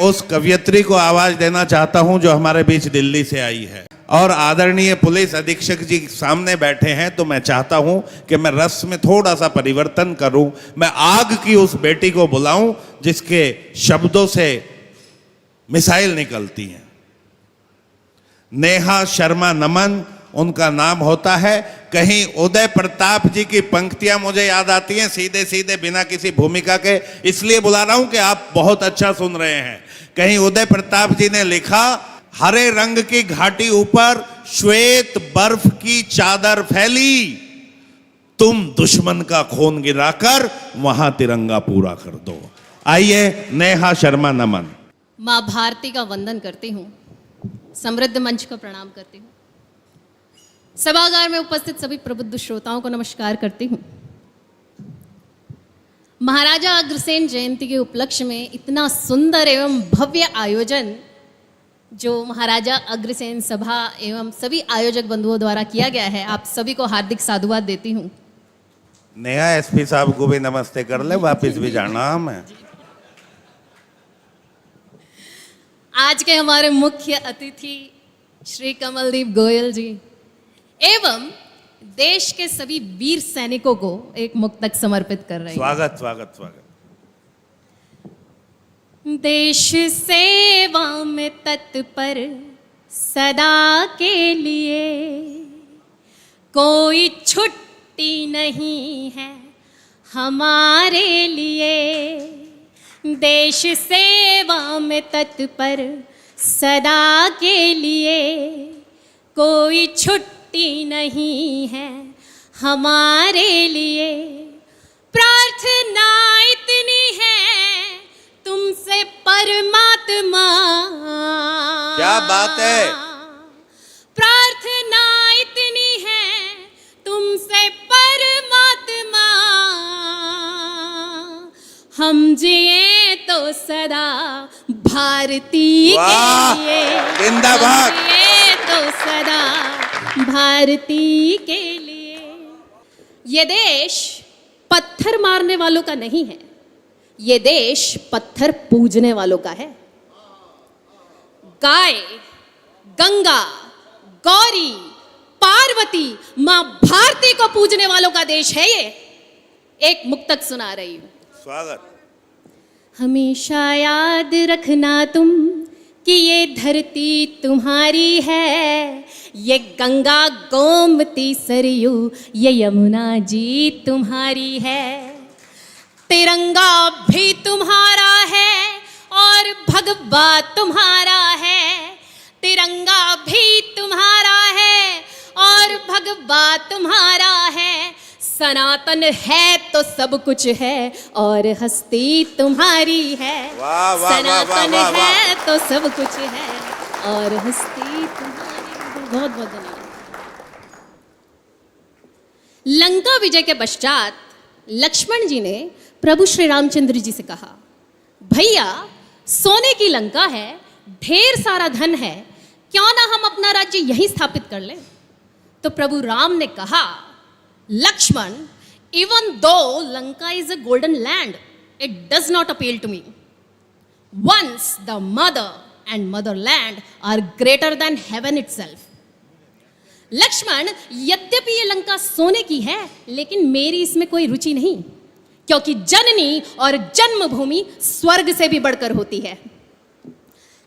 उस कवयित्री को आवाज देना चाहता हूं जो हमारे बीच दिल्ली से आई है, और आदरणीय पुलिस अधीक्षक जी सामने बैठे हैं, तो मैं चाहता हूं कि मैं रस में थोड़ा सा परिवर्तन करूं। मैं आग की उस बेटी को बुलाऊं जिसके शब्दों से मिसाइल निकलती हैं। नेहा शर्मा नमन उनका नाम होता है। कहीं उदय प्रताप जी की पंक्तियां मुझे याद आती हैं सीधे सीधे बिना किसी भूमिका के, इसलिए बुला रहा हूं कि आप बहुत अच्छा सुन रहे हैं। कहीं उदय प्रताप जी ने लिखा, हरे रंग की घाटी ऊपर श्वेत बर्फ की चादर फैली, तुम दुश्मन का खून गिराकर वहां तिरंगा पूरा कर दो। आइए नेहा शर्मा नमन। माँ भारती का वंदन करती हूँ, समृद्ध मंच को प्रणाम करती हूँ, सभागार में उपस्थित सभी प्रबुद्ध श्रोताओं को नमस्कार करती हूँ। महाराजा अग्रसेन जयंती के उपलक्ष्य में इतना सुंदर एवं भव्य आयोजन जो महाराजा अग्रसेन सभा एवं सभी आयोजक बंधुओं द्वारा किया गया है, आप सभी को हार्दिक साधुवाद देती हूँ। नेहा एसपी साहब को भी नमस्ते कर ले, वापिस भी जाना है। आज के हमारे मुख्य अतिथि श्री कमलदीप गोयल जी एवं देश के सभी वीर सैनिकों को एक मुक्तक समर्पित कर रहे हैं। स्वागत स्वागत स्वागत। देश सेवा में तत्पर सदा के लिए कोई छुट्टी नहीं है हमारे लिए। देश सेवा में तत्पर सदा के लिए कोई छुट्टी नहीं है हमारे लिए। प्रार्थना इतनी है तुमसे परमात्मा, क्या बात है। प्रार्थना इतनी है तुमसे परमात्मा, हम जिए तो सदा भारती के लिए, जिंदाबाद। हम जिए तो सदा भारती के लिए। ये देश पत्थर मारने वालों का नहीं है, ये देश पत्थर पूजने वालों का है। गाय, गंगा, गौरी, पार्वती, मां भारती को पूजने वालों का देश है ये। एक मुक्तक सुना रही हूं। स्वागत। हमेशा याद रखना तुम कि ये धरती तुम्हारी है, ये गंगा गोमती सरयू ये यमुना जी तुम्हारी है। तिरंगा भी तुम्हारा है और भगवा तुम्हारा है, तिरंगा भी तुम्हारा है और भगवा तुम्हारा है। सनातन है तो सब कुछ है और हस्ती तुम्हारी है। वाह, वाह, सनातन वाह, वाह, वाह। है तो सब कुछ है और हस्ती तुम्हारी। बहुत बहुत धन्यवाद। लंका विजय के पश्चात लक्ष्मण जी ने प्रभु श्री रामचंद्र जी से कहा, भैया सोने की लंका है, ढेर सारा धन है, क्यों ना हम अपना राज्य यहीं स्थापित कर लें। तो प्रभु राम ने कहा, Lakshman, even though Lanka is a golden land, it does not appeal to me. Once the mother and motherland are greater than heaven itself. Lakshman, यद्यपि ये लंका सोने की है, लेकिन मेरी इसमें कोई रुचि नहीं, क्योंकि जननी और जन्मभूमि स्वर्ग से भी बढ़कर होती है।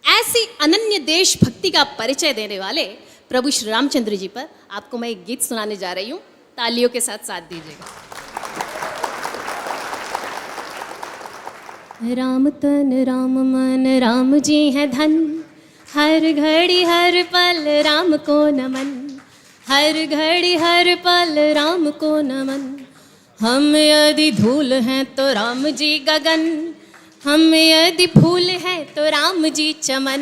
ऐसी अनन्य देशभक्ति का परिचय देने वाले प्रभु श्री रामचंद्र जी पर आपको मैं एक गीत सुनाने जा रही हूं। तालियों के साथ साथ दीजिएगा। राम तन राम मन राम जी है धन, हर घड़ी हर पल राम को नमन, हर घड़ी हर पल राम को नमन। हम यदि धूल हैं तो राम जी गगन, हम यदि फूल हैं तो राम जी चमन,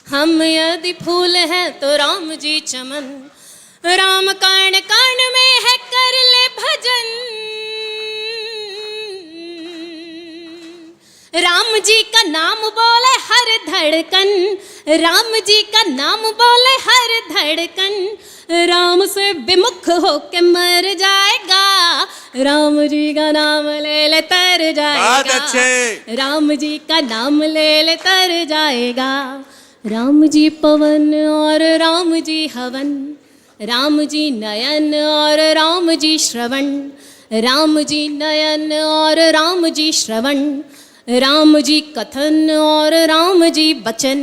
हम यदि फूल हैं तो राम जी चमन। राम कर्ण कर्ण में है कर ले भजन, राम जी का नाम बोले हर धड़कन, राम जी का नाम बोले हर धड़कन, राम से विमुख होके मर जाएगा, राम जी का नाम ले ले तर जाएगा। बहुत अच्छे। राम जी का नाम ले ले तर जाएगा। राम जी पवन और राम जी हवन, राम जी नयन और राम जी श्रवण, राम जी नयन और राम जी श्रवण, राम जी कथन और राम जी वचन,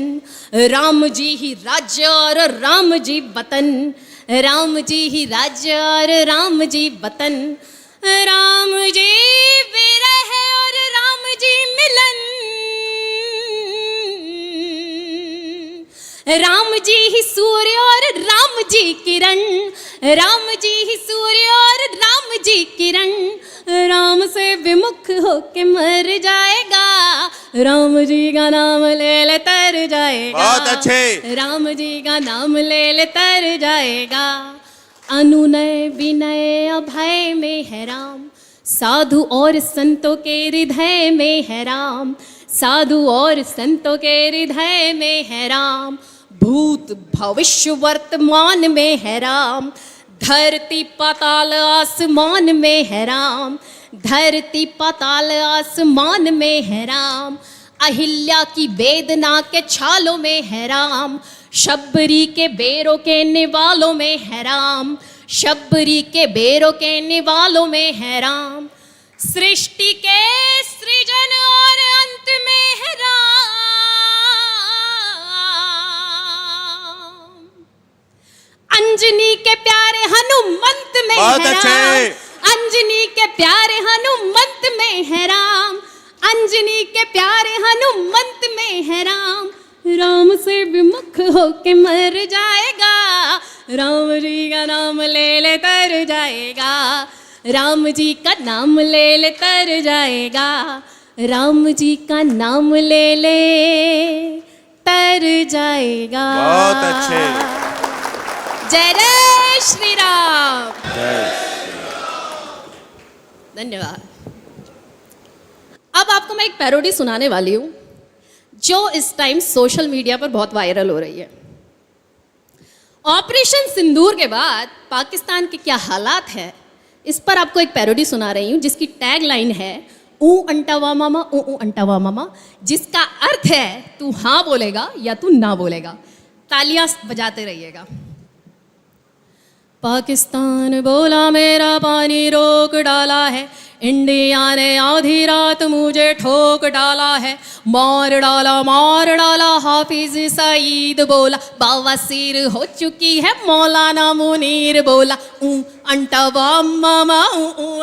राम जी ही राज्य और राम जी वतन, राम जी ही राज्य और राम जी वतन, राम जी विरह और राम जी मिलन, राम जी ही सूर्य और राम जी किरण, राम जी ही सूर्य और राम जी किरण, राम से विमुख होके मर जाएगा, राम जी का नाम ले ले तर जाएगा। बहुत अच्छे। राम जी का नाम ले ले तर जाएगा। अनुनय विनय अभय में है राम, साधु और संतों के हृदय में है राम, साधु और संतों के हृदय में है राम, भूत भविष्य वर्तमान में है राम, धरती पाताल आसमान में है राम, धरती पाताल आसमान में है राम, अहिल्या की वेदना के छालों में है राम, शबरी के बेरों के निवालों में है राम, शबरी के बेरों के निवालों में है राम, सृष्टि के सृजन और अंत में है राम, अंजनी के प्यारे हनुमंत में बहुत है अच्छे। राम, अंजनी के प्यारे हनुमंत में है राम, अंजनी के प्यारे हनुमंत में है राम, राम से विमुख होके मर जाएगा, राम जी का नाम ले ले तर जाएगा, राम जी का नाम ले ले तर जाएगा, राम जी का नाम ले ले तर जाएगा। बहुत अच्छे। जय जय श्री राम। जय। धन्यवाद। अब आपको मैं एक पैरोडी सुनाने वाली हूं जो इस टाइम सोशल मीडिया पर बहुत वायरल हो रही है। ऑपरेशन सिंदूर के बाद पाकिस्तान के क्या हालात है, इस पर आपको एक पैरोडी सुना रही हूं जिसकी टैग लाइन है ऊ अंटावा मामा ऊ अंटावा मामा, जिसका अर्थ है तू हाँ बोलेगा या तू ना बोलेगा। तालियां बजाते रहिएगा। पाकिस्तान बोला मेरा पानी रोक डाला है, इंडिया ने आधी रात मुझे ठोक डाला है, मार डाला हाफिज सईद बोला, बवासीर हो चुकी है मौलाना मुनीर बोला, अंटावा मामा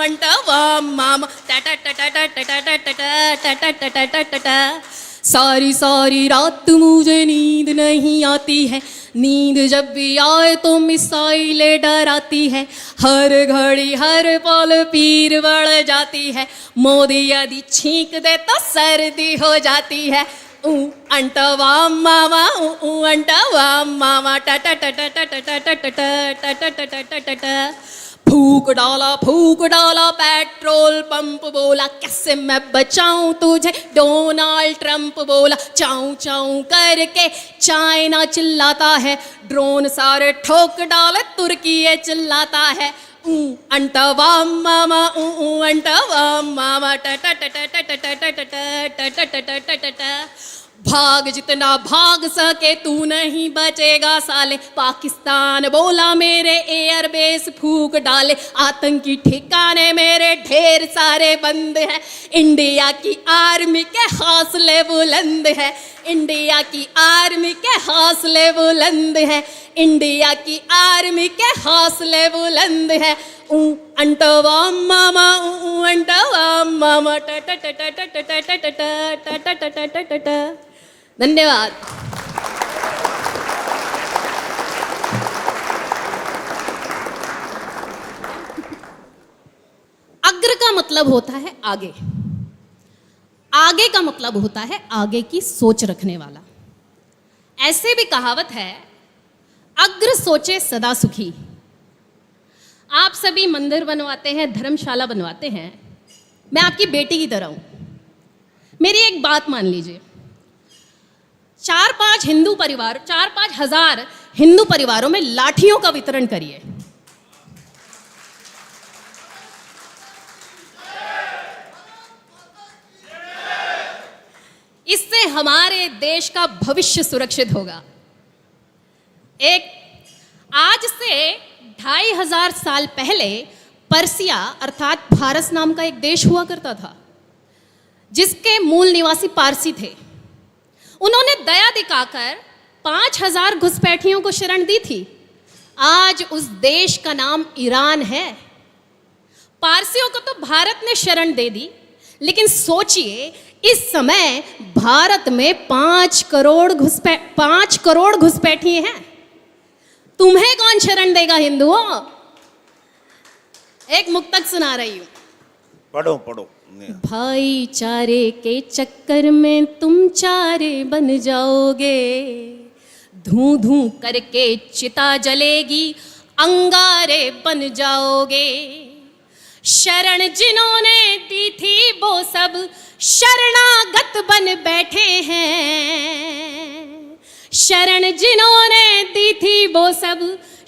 अंटावा मामा टा टा टा टा टा टा टा टा टा टा टा टा टा। सारी सारी रात मुझे नींद नहीं आती है, नींद जब भी आए तो मिसाइलें डराती है, हर घड़ी हर पल पीर बढ़ जाती है, मोदी यदि छींक दे तो सर्दी हो जाती है, अंटावा मामा अंटावा मामा टा टा टा टा टा टा टा टा टा टा टा टा टा। फूक डाला पेट्रोल पंप बोला, कैसे मैं बचाऊं तुझे डोनाल्ड ट्रंप बोला, चाऊ चाऊ करके चाइना चिल्लाता है, ड्रोन सारे ठोक डाले तुर्की ये चिल्लाता है, अंटावा मामा अंटावा मामा टा टा टा टा टा टा टा टा टा टा टा टा। भाग जितना भाग सके तू नहीं बचेगा साले, पाकिस्तान बोला मेरे एयरबेस फूक डाले, आतंकी ठिकाने मेरे ढेर सारे बंद हैं, इंडिया की आर्मी के हौसले बुलंद है, इंडिया की आर्मी के हौसले बुलंद है, इंडिया की आर्मी के हौसले बुलंद है, अंटावा मामा अंटावा मामा टा टा टा टा टा टा टा टा टा टा टा टा। धन्यवाद। अग्र का मतलब होता है आगे, आगे का मतलब होता है आगे की सोच रखने वाला। ऐसे भी कहावत है, अग्र सोचे सदा सुखी। आप सभी मंदिर बनवाते हैं, धर्मशाला बनवाते हैं, मैं आपकी बेटी की तरह हूं। मेरी एक बात मान लीजिए, 4-5 हजार हिंदू परिवारों में लाठियों का वितरण करिए। इससे हमारे देश का भविष्य सुरक्षित होगा। आज से 2500 साल पहले पर्सिया अर्थात फारस नाम का एक देश हुआ करता था, जिसके मूल निवासी पारसी थे। उन्होंने दया दिखाकर 5000 घुसपैठियों को शरण दी थी। आज उस देश का नाम ईरान है। पारसियों को तो भारत ने शरण दे दी, लेकिन सोचिए इस समय भारत में 5 करोड़ घुसपैठिए हैं। तुम्हें कौन शरण देगा हिंदुओं? एक मुक्तक सुना रही हूं। पढ़ो। भाईचारे के चक्कर में तुम चारे बन जाओगे, धूं धूं करके चिता जलेगी, अंगारे बन जाओगे। शरण जिन्होंने दी थी वो सब शरणागत बन बैठे हैं। शरण जिन्होंने दी थी वो सब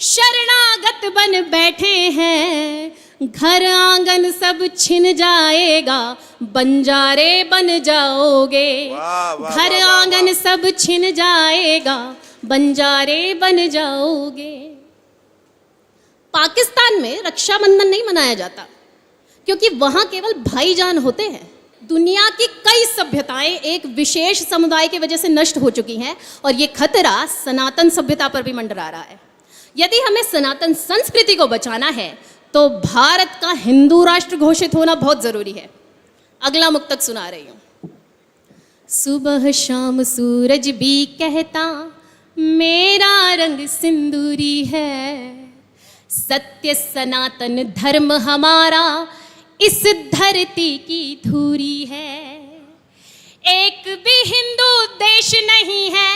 शरणागत बन बैठे हैं। घर आंगन सब छिन जाएगा, बंजारे बन जाओगे। घर आंगन सब छिन जाएगा, बंजारे बन जाओगे। पाकिस्तान में रक्षाबंधन नहीं मनाया जाता, क्योंकि वहां केवल भाईजान होते हैं। दुनिया की कई सभ्यताएं एक विशेष समुदाय की वजह से नष्ट हो चुकी हैं, और ये खतरा सनातन सभ्यता पर भी मंडरा रहा है। यदि हमें सनातन संस्कृति को बचाना है तो भारत का हिंदू राष्ट्र घोषित होना बहुत जरूरी है। अगला मुक्तक सुना रही हूं। सुबह शाम सूरज भी कहता मेरा रंग सिंदूरी है। सत्य सनातन धर्म हमारा इस धरती की धूरी है। एक भी हिंदू देश नहीं है,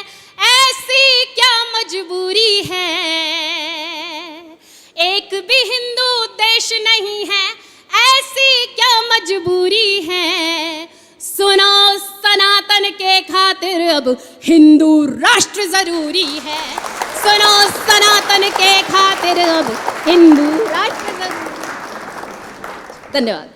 ऐसी क्या मजबूरी है। एक भी हिंदू देश नहीं है, ऐसी क्या मजबूरी है। सुनो सनातन के खातिर अब हिंदू राष्ट्र जरूरी है। सुनो सनातन के खातिर अब हिंदू राष्ट्र जरूरी। धन्यवाद।